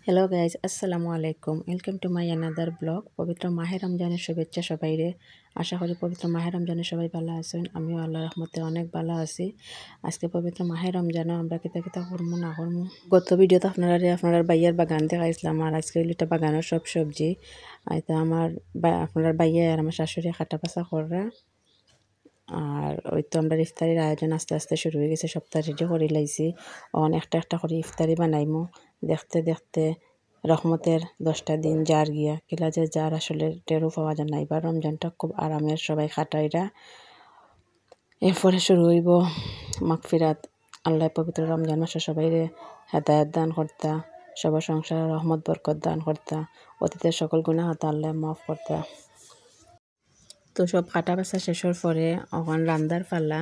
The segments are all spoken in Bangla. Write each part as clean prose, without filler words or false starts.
হ্যালো গাইজ, আসসালামু আলাইকুম। Welcome to my another blog. পবিত্র মাহে রমজানের শুভেচ্ছা সবাইরে। আশা করি পবিত্র মাহে রমজানে সবাই ভালো আছেন। আমিও আল্লাহ রহমতে অনেক ভালো আছি। আজকে পবিত্র মাহে রমজানও আমরা কিতা কিতা করবো না করবো। গত ভিডিওতে আপনার বাইয়ার বাগান দেখাইছিলাম, আর আজকে এটা বাগানের সব সবজি। এটা আপনার বাইয়া আর আমার শাশুড়ি কাটা বাছা করা। আর ওই তো আমরা ইফতারির আয়োজন আস্তে আস্তে শুরু হয়ে গেছে। সপ্তাহ রেডি করে লাইছি। একটা একটা করে ইফতারি বানাইমু। দেখতে দেখতে রহমতের 10টা দিন যার গিয়া কিলা যে যার আসলে টেরও পাওয়া যায় না। এবার রমজানটা খুব আরামের সবাই কাটাইরা। এরপরে শুরু হইব মাগফিরাত। আল্লাহ পবিত্র রমজান মাসে সবাই হেদায়েত দান করতা, সবার সংসারে রহমত বরকত দান করতা, অতীতের সকল গুনাহ হতা আল্লাহ মাফ করতা। তো সব কাটা বাছা শেষের পরে ওখান রান্দার পাল্লা।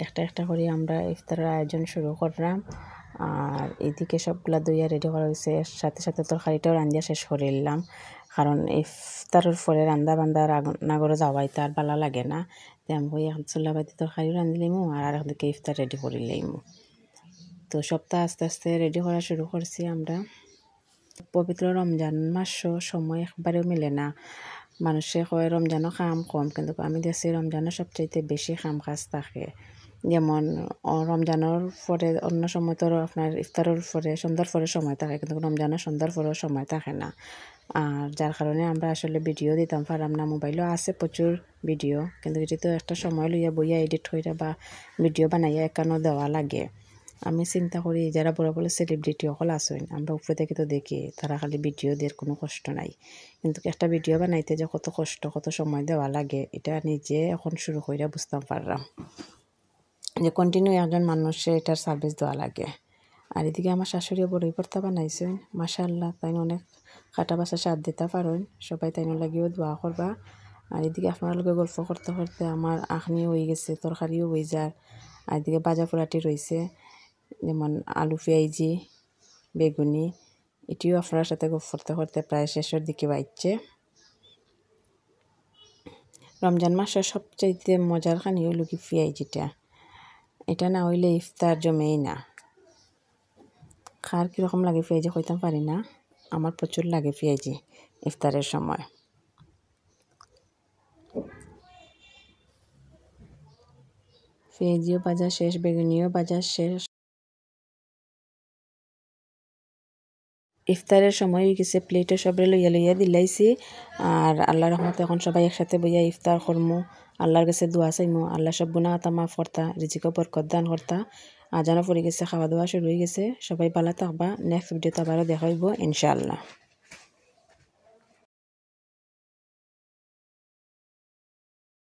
একটা একটা করে আমরা ইফতারের আয়োজন শুরু করলাম। আর এইদিকে সবগুলা দইয়া রেডি করা হয়েছে। সাথে সাথে তরকারিটাও রান্ধিয়া শেষ করে নিলাম, কারণ ইফতারের পরে রান্দা বান্দার নাগরে যাওয়াই তার ভালো লাগে না। তাই আমি এখন চুল্লাবাতি তরকারিও রাঁধিলাম আর একদিকে ইফতার রেডি করে লইম। তো সপ্তাহ আস্তে আস্তে রেডি করা শুরু করছি আমরা। পবিত্র রমজান মাসও সময় একবারেও মিলে না। মানুষে কয় রমজানও কাম কম, কিন্তু আমি দেখছি রমজানের সবচাইতে বেশি কাম কাজ থাকে। যেমন রমজানের পরে অন্য সময় তো আপনার ইফতারের পরে সন্ধ্যার পরে সময় থাকে, কিন্তু রমজানের সন্ধ্যার পরেও সময় থাকে না। আর যার কারণে আমরা আসলে ভিডিও দিতাম পারলাম না। মোবাইলও আছে প্রচুর ভিডিও, কিন্তু এটি তো একটা সময় লইয়া বইয়া এডিট হইয়া বা ভিডিও বানাইয়া একানো দেওয়া লাগে। আমি চিন্তা করি যারা বড় বড় সেলিব্রিটি সকল আছেন, আমরা উপরে থেকে তো দেখি তারা খালি ভিডিও দিয়ে কোনো কষ্ট নাই, কিন্তু একটা ভিডিও বানাইতে যে কত কষ্ট কত সময় দেওয়া লাগে এটা নিজে এখন শুরু কইরা বুঝতাম পারলাম যে কন্টিনিউ একজন মানুষে এটার সার্ভিস দেওয়া লাগে। আর এদিকে আমার শাশুড়িও বড়ই ভর্তা বানাইছেন, মাশাআল্লাহ। তাই অনেক কাটা বাছা স্বাদ দিতে পারেন, সবাই তাই লাগিয়েও দোয়া করবা। আর এদিকে আপনার লোকে গল্প করতে করতে আমার আখনিও হয়ে গেছে, তরকারিও হয়ে যায়। আর এদিকে বাজা পোড়াটি রয়েছে, যেমন আলু পেঁয়াজি বেগুনি, এটিও আপনার সাথে গল্প করতে করতে প্রায় শেষের দিকে বাইচ্ছে। রমজান মাসের সবচাইতে মজার খানি হইল কি পেঁয়াজিটা, এটা না হইলে ইফতার জমেই না। খার কীরকম লাগে পেঁয়াজি কইতাম পারি না, আমার প্রচুর লাগে পেঁয়াজি ইফতারের সময়। পেঁয়াজিও ভাজা শেষ, বেগুনিও ভাজা শেষ। ইফতারের সময় হয়ে গেছে, প্লেটে সবরে লইয়া লইয়া দিলাইছি। আর আল্লাহর রহমতে এখন সবাই একসাথে বইয়া ইফতার করমু, আল্লাহর কাছে দোয়া চাইমু আল্লাহ সব গুনাহ খাতা মাফ করতা, রিজিকও বরকত দান করতা। আজানও পড়ে গেছে, খাওয়া দাওয়া শুরু হয়ে গেছে। সবাই ভালো থাকবা। নেক্সট ভিডিওতে আবারও দেখা হইব ইনশাআল্লাহ।